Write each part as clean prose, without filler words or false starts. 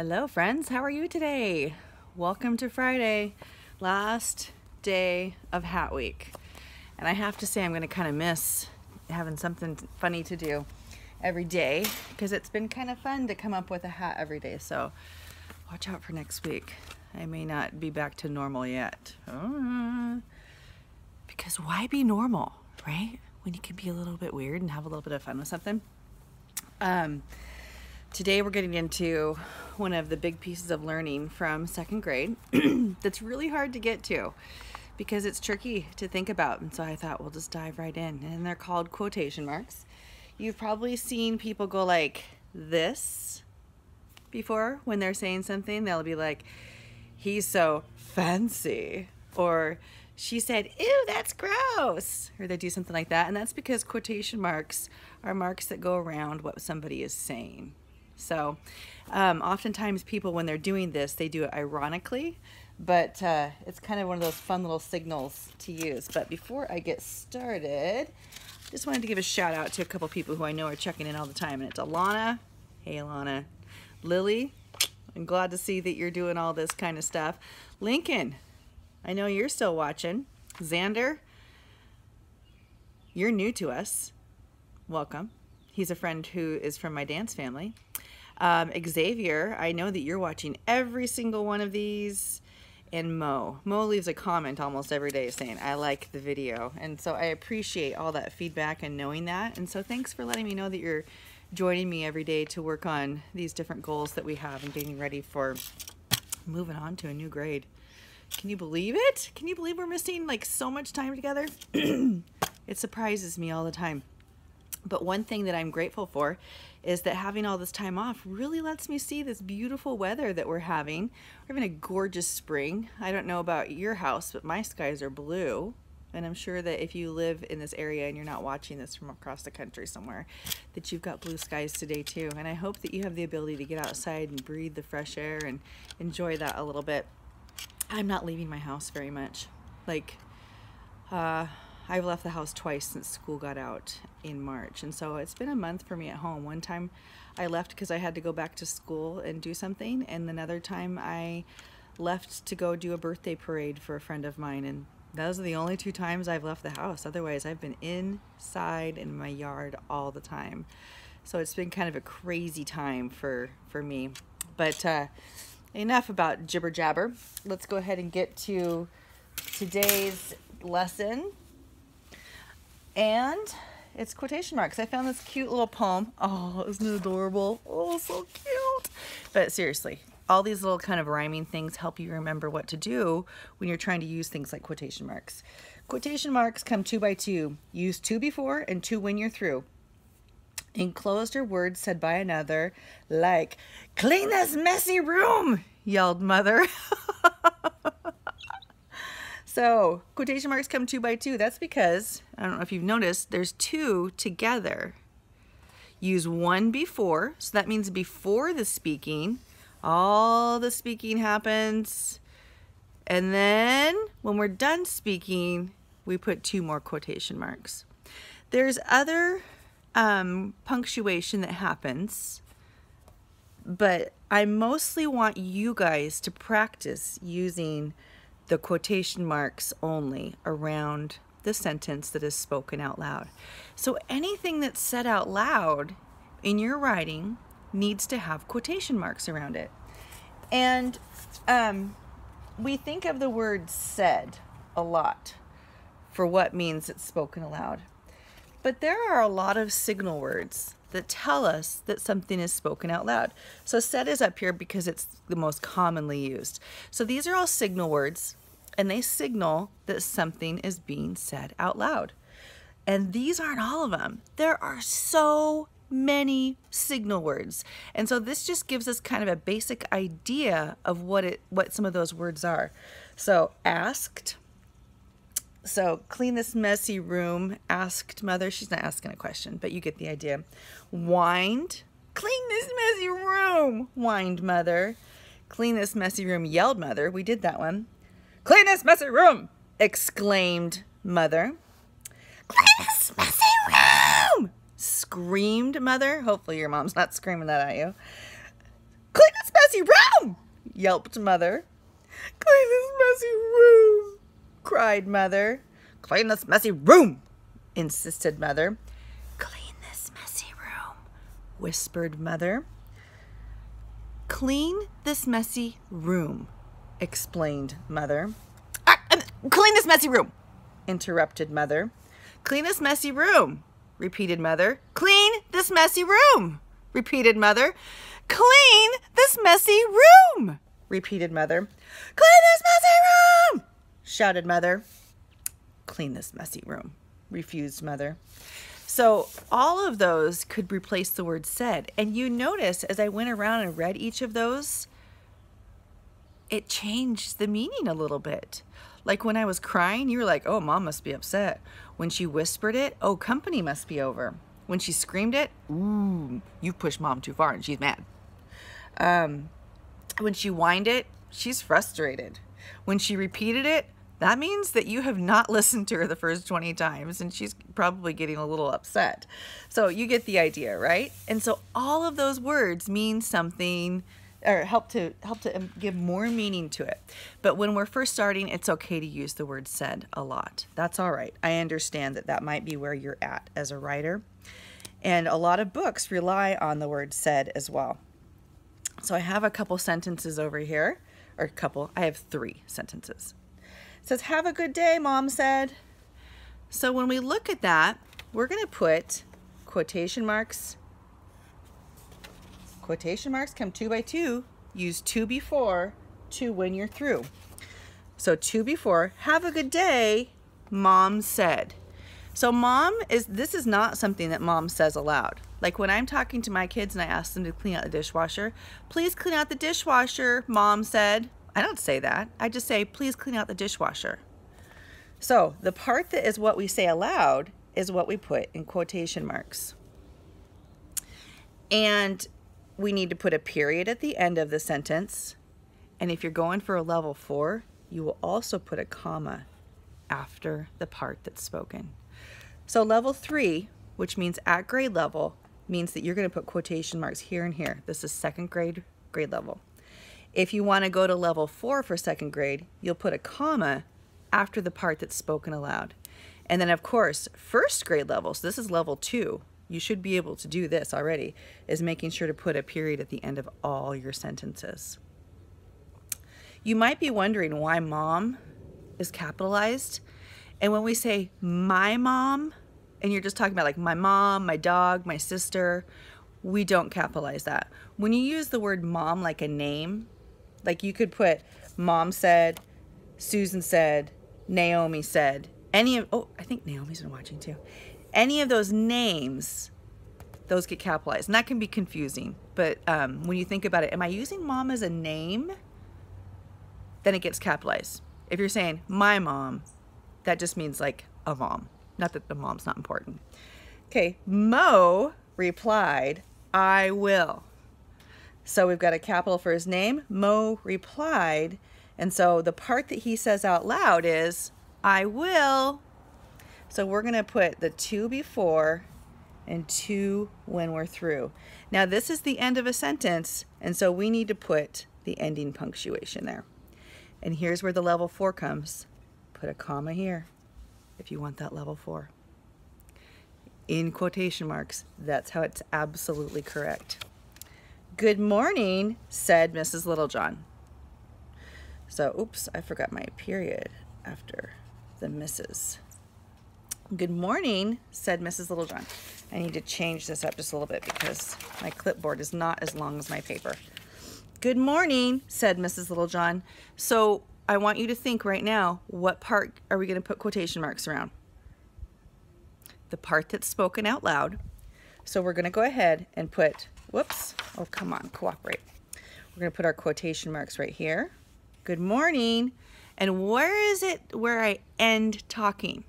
Hello friends, how are you today? Welcome to Friday, last day of Hat Week. And I have to say I'm going to kind of miss having something funny to do every day because it's been kind of fun to come up with a hat every day. So watch out for next week. I may not be back to normal yet. Because why be normal, right? When you can be a little bit weird and have a little bit of fun with something. Today we're getting into one of the big pieces of learning from second grade that's really hard to get to because it's tricky to think about. And so I thought we'll just dive right in. And they're called quotation marks. You've probably seen people go like this before when they're saying something. They'll be like, he's so fancy, or she said, ew, that's gross, or they do something like that. And that's because quotation marks are marks that go around what somebody is saying. So oftentimes people, when they're doing this, they do it ironically, but it's kind of one of those fun little signals to use. But before I get started, just wanted to give a shout out to a couple people who I know are checking in all the time. And it's Alana. Hey, Alana. Lily. I'm glad to see that you're doing all this kind of stuff. Lincoln. I know you're still watching. Xander. You're new to us. Welcome. He's a friend who is from my dance family. Xavier, I know that you're watching every single one of these. And Mo leaves a comment almost every day saying, I like the video. And so I appreciate all that feedback and knowing that. And so thanks for letting me know that you're joining me every day to work on these different goals that we have and getting ready for moving on to a new grade. Can you believe it? Can you believe we're missing like so much time together? It surprises me all the time. But one thing that I'm grateful for is that having all this time off really lets me see this beautiful weather that we're having. We're having a gorgeous spring. I don't know about your house, but my skies are blue. And I'm sure that if you live in this area and you're not watching this from across the country somewhere, that you've got blue skies today too. And I hope that you have the ability to get outside and breathe the fresh air and enjoy that a little bit. I'm not leaving my house very much. Like, I've left the house twice since school got out in March. And so it's been a month for me at home. One time I left because I had to go back to school and do something. And another time I left to go do a birthday parade for a friend of mine. And those are the only two times I've left the house. Otherwise, I've been inside in my yard all the time. So it's been kind of a crazy time for me. But enough about jibber jabber. Let's go ahead and get to today's lesson. And it's quotation marks. I found this cute little poem. Oh, isn't it adorable? Oh, so cute. But seriously, all these little kind of rhyming things help you remember what to do when you're trying to use things like quotation marks. Quotation marks come 2 by 2. Use 2 before and 2 when you're through. Enclosed are words said by another, like, clean this messy room, yelled Mother. So quotation marks come 2 by 2. That's because, I don't know if you've noticed, there's 2 together. Use 1 before, so that means before the speaking, all the speaking happens. And then when we're done speaking, we put 2 more quotation marks. There's other punctuation that happens, but I mostly want you guys to practice using the quotation marks only around the sentence that is spoken out loud. So anything that's said out loud in your writing needs to have quotation marks around it. And we think of the word said a lot for what means it's spoken aloud. But there are a lot of signal words that tell us that something is spoken out loud. So said is up here because it's the most commonly used. So these are all signal words, and they signal that something is being said out loud. And these aren't all of them. There are so many signal words. And so this just gives us kind of a basic idea of what some of those words are. So asked. So clean this messy room, asked Mother. She's not asking a question, but you get the idea. Whined. Clean this messy room, whined Mother. Clean this messy room, yelled Mother. We did that one. Clean this messy room, exclaimed Mother. Clean this messy room, screamed Mother. Hopefully your mom's not screaming that at you. Clean this messy messy room, yelped Mother. Clean this messy room, cried Mother. Clean this messy room, insisted Mother. Clean this messy room, whispered Mother. Clean this messy room, explained Mother. Clean this messy room, interrupted Mother. Clean this messy room, repeated Mother. Clean this messy room, repeated Mother. Clean this messy room, repeated Mother. Clean this messy room, shouted Mother. Clean this messy room, refused Mother. So all of those could replace the word said. And you notice as I went around and read each of those, it changed the meaning a little bit. Like when I was crying, you were like, oh, Mom must be upset. When she whispered it, oh, company must be over. When she screamed it, ooh, you've pushed Mom too far and she's mad. When she whined it, she's frustrated. When she repeated it, that means that you have not listened to her the first 20 times and she's probably getting a little upset. So you get the idea, right? And so all of those words mean something or help to give more meaning to it. But when we're first starting, it's okay to use the word said a lot. That's all right. I understand that that might be where you're at as a writer. And a lot of books rely on the word said as well. So I have a couple sentences over here, or I have 3 sentences. It says, have a good day, Mom said. So when we look at that, we're going to put quotation marks. Quotation marks come 2 by 2. Use to before to when you're through. So to before, have a good day, Mom said. So this is not something that Mom says aloud. Like when I'm talking to my kids and I ask them to clean out the dishwasher, please clean out the dishwasher, Mom said. I don't say that. I just say, please clean out the dishwasher. So the part that is what we say aloud is what we put in quotation marks. And we need to put a period at the end of the sentence. And if you're going for a level 4, you will also put a comma after the part that's spoken. So level 3, which means at grade level, means that you're going to put quotation marks here and here. This is 2nd grade level. If you want to go to level 4 for 2nd grade, you'll put a comma after the part that's spoken aloud. And then of course, 1st grade level, so this is level 2, you should be able to do this already, is making sure to put a period at the end of all your sentences. You might be wondering why Mom is capitalized. And when we say my mom, and you're just talking about like my mom, my dog, my sister, we don't capitalize that. When you use the word mom like a name, like you could put Mom said, Susan said, Naomi said, I think Naomi's been watching too. Any of those names, those get capitalized. And that can be confusing. But when you think about it, am I using mom as a name? Then it gets capitalized. If you're saying my mom, that just means like a mom. Not that the mom's not important. Okay, Mo replied, I will. So we've got a capital for his name. Mo replied. And so the part that he says out loud is, I will. So we're going to put the to before and to when we're through. Now this is the end of a sentence, and so we need to put the ending punctuation there. And here's where the level 4 comes. Put a comma here if you want that level 4. In quotation marks, that's how it's absolutely correct. Good morning, said Mrs. Littlejohn. So, oops, I forgot my period after the Mrs. Good morning, said Mrs. Littlejohn. I need to change this up just a little bit because my clipboard is not as long as my paper. Good morning, said Mrs. Littlejohn. So I want you to think right now, what part are we going to put quotation marks around? The part that's spoken out loud. So we're going to go ahead and put, whoops, oh come on, cooperate. We're going to put our quotation marks right here. Good morning. And where is it where I end talking?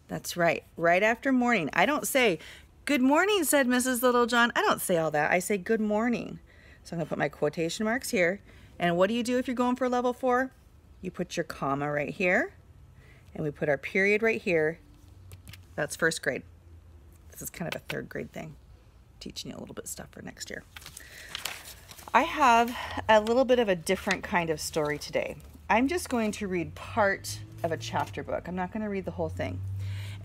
That's right, right after morning. I don't say, good morning, said Mrs. Littlejohn. I don't say all that. I say good morning. So I'm going to put my quotation marks here. And what do you do if you're going for level 4? You put your comma right here. And we put our period right here. That's 1st grade. This is kind of a 3rd grade thing. teaching you a little bit of stuff for next year. I have a little bit of a different kind of story today. I'm just going to read part of a chapter book. I'm not going to read the whole thing.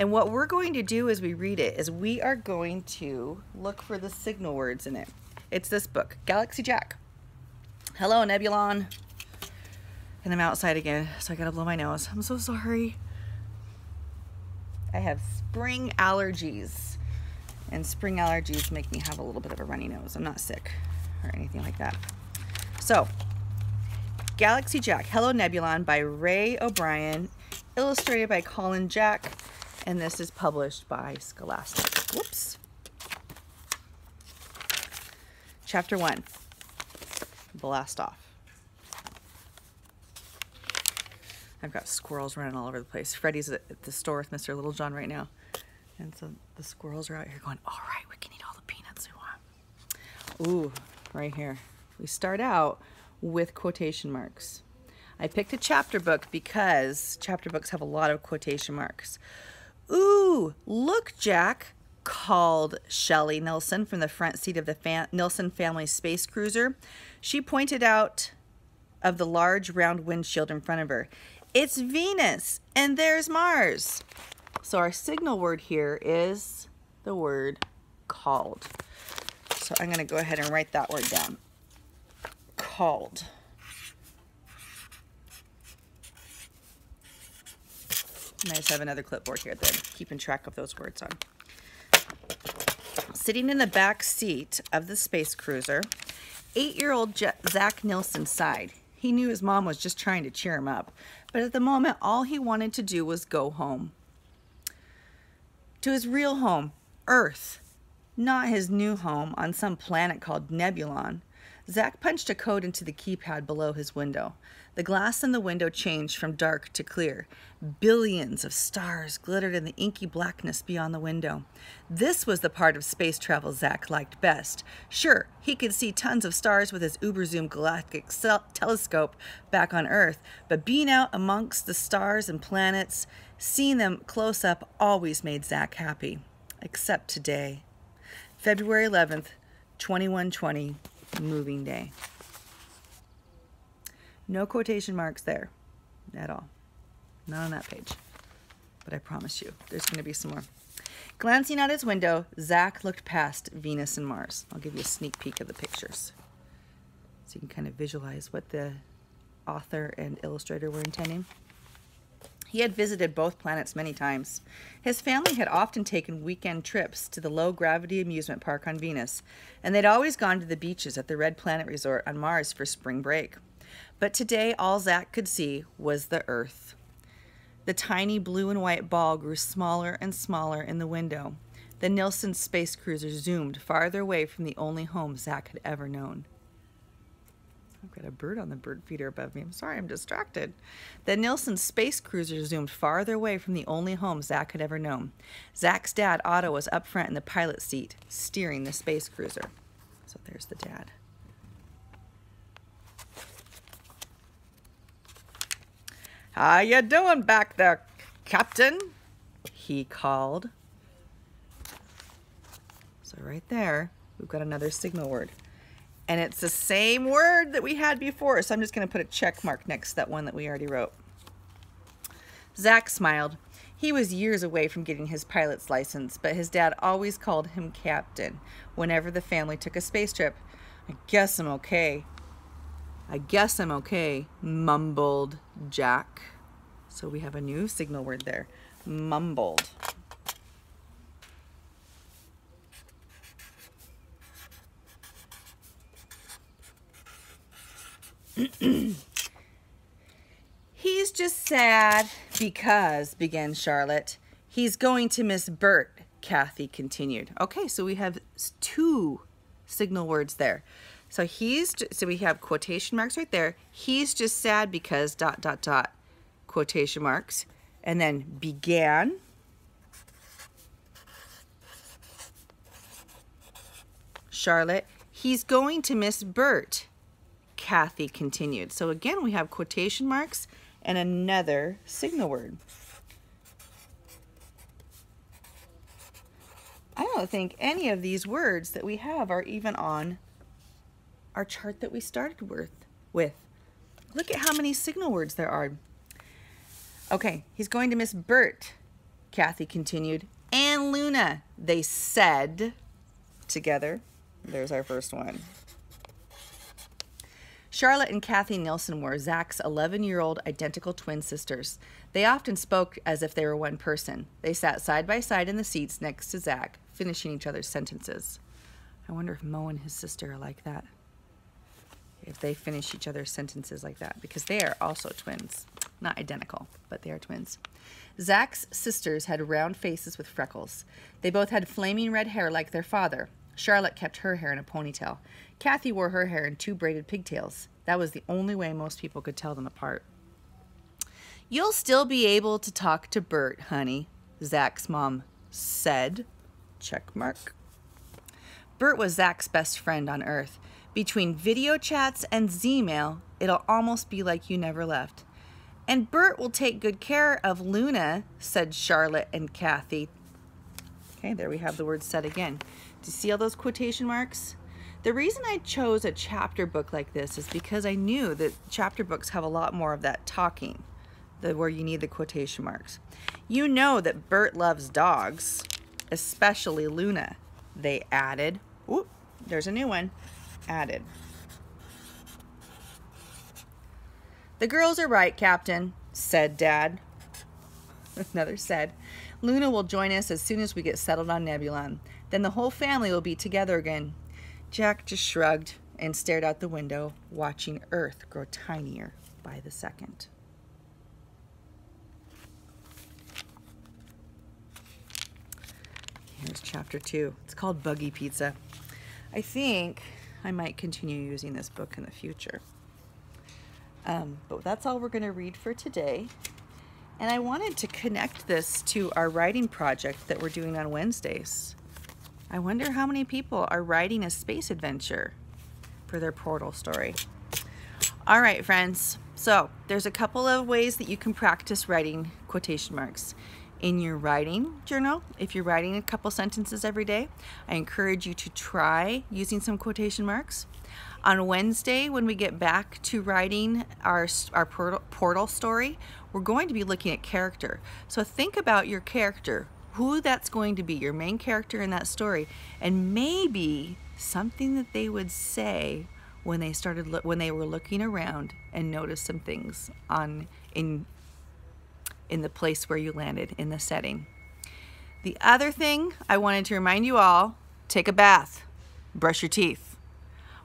And what we're going to do as we read it is we are going to look for the signal words in it. It's this book, Galaxy Jack. Hello, Nebulon. And I'm outside again, so I gotta blow my nose. I'm so sorry. I have spring allergies, and spring allergies make me have a little bit of a runny nose. I'm not sick or anything like that. So, Galaxy Jack, Hello Nebulon by Ray O'Brien, illustrated by Colin Jack, and this is published by Scholastic. Whoops. Chapter 1, Blast Off. I've got squirrels running all over the place. Freddie's at the store with Mr. Littlejohn right now. And so the squirrels are out here going, all right, we can eat all the peanuts we want. Ooh, right here. We start out with quotation marks. I picked a chapter book because chapter books have a lot of quotation marks. Ooh, look, Jack, called Shelley Nilsson from the front seat of the Nilsson family space cruiser. She pointed out of the large round windshield in front of her. It's Venus, and there's Mars. So our signal word here is the word called. So I'm going to go ahead and write that word down. Called. And I just have another clipboard here that I'm keeping track of those words on. Sitting in the back seat of the space cruiser, 8-year-old Zack Nilsson sighed. He knew his mom was just trying to cheer him up, but at the moment, all he wanted to do was go home. To his real home, Earth, not his new home on some planet called Nebulon. Zack punched a code into the keypad below his window. The glass in the window changed from dark to clear. Billions of stars glittered in the inky blackness beyond the window. This was the part of space travel Zack liked best. Sure, he could see tons of stars with his uber-zoom galactic telescope back on Earth, but being out amongst the stars and planets, seeing them close up always made Zack happy. Except today. February 11th, 2120. Moving day. No quotation marks there at all. Not on that page. But I promise you, there's going to be some more. Glancing out his window, Zack looked past Venus and Mars. I'll give you a sneak peek of the pictures so you can kind of visualize what the author and illustrator were intending. He had visited both planets many times. His family had often taken weekend trips to the low-gravity amusement park on Venus, and they'd always gone to the beaches at the Red Planet Resort on Mars for spring break. But today, all Zack could see was the Earth. The tiny blue and white ball grew smaller and smaller in the window. The Nilsson space cruiser zoomed farther away from the only home Zack had ever known. I've got a bird on the bird feeder above me. I'm sorry, I'm distracted. The Nilsson space cruiser zoomed farther away from the only home Zack had ever known. Zack's dad, Otto, was up front in the pilot seat, steering the space cruiser. So there's the dad. How you doing back there, Captain? He called. So right there, we've got another signal word. And it's the same word that we had before, so I'm just going to put a check mark next to that one that we already wrote. Zack smiled. He was years away from getting his pilot's license, but his dad always called him Captain whenever the family took a space trip. I guess I'm okay. I guess I'm okay, mumbled Jack. So we have a new signal word there, mumbled. He's just sad because, began Charlotte. He's going to miss Bert, Kathy continued. Okay, so we have two signal words there. So we have quotation marks right there. He's just sad because ... quotation marks, and then began. Charlotte, he's going to miss Bert, Kathy continued. So again, we have quotation marks and another signal word. I don't think any of these words that we have are even on our chart that we started with. Look at how many signal words there are. Okay, he's going to miss Bert, Kathy continued, and Luna, they said together. There's our first one. Charlotte and Kathy Nilsson were Zack's 11-year-old identical twin sisters. They often spoke as if they were one person. They sat side by side in the seats next to Zack, finishing each other's sentences. I wonder if Mo and his sister are like that. If they finish each other's sentences like that, because they are also twins. Not identical, but they are twins. Zack's sisters had round faces with freckles. They both had flaming red hair like their father. Charlotte kept her hair in a ponytail. Kathy wore her hair in 2 braided pigtails. That was the only way most people could tell them apart. You'll still be able to talk to Bert, honey, Zack's mom said. Check mark. Bert was Zack's best friend on Earth. Between video chats and Z-mail, it'll almost be like you never left. And Bert will take good care of Luna, said Charlotte and Kathy. Okay, there we have the word said again. Do you see all those quotation marks? The reason I chose a chapter book like this is because I knew that chapter books have a lot more of that talking, where you need the quotation marks. You know that Bert loves dogs, especially Luna, they added. Ooh, there's a new one. Added. The girls are right, Captain, said Dad. Another said. Luna will join us as soon as we get settled on Nebulon. Then the whole family will be together again. Jack just shrugged and stared out the window, watching Earth grow tinier by the second. Here's chapter 2. It's called Buggy Pizza. I think I might continue using this book in the future. But that's all we're going to read for today. And I wanted to connect this to our writing project that we're doing on Wednesdays. I wonder how many people are writing a space adventure for their portal story. All right, friends. So there's a couple of ways that you can practice writing quotation marks. In your writing journal, if you're writing a couple sentences every day, I encourage you to try using some quotation marks. On Wednesday, when we get back to writing our portal story, we're going to be looking at character. So think about your character, who that's going to be, your main character in that story, and maybe something that they would say when they were looking around and noticed some things in the place where you landed, in the setting. The other thing I wanted to remind you all, take a bath, brush your teeth.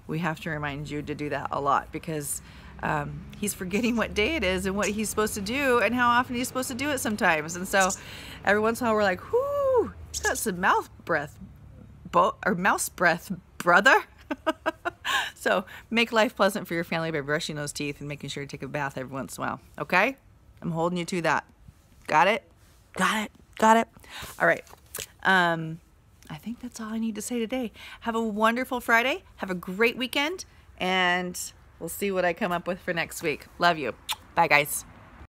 We have to remind you to do that a lot because he's forgetting what day it is and what he's supposed to do and how often he's supposed to do it sometimes. And so every once in a while we're like, whoo, he's got some mouse breath, brother. So make life pleasant for your family by brushing those teeth and making sure to take a bath every once in a while, okay? I'm holding you to that. Got it? Got it? Got it? All right. I think that's all I need to say today. Have a wonderful Friday. Have a great weekend. And we'll see what I come up with for next week. Love you. Bye, guys.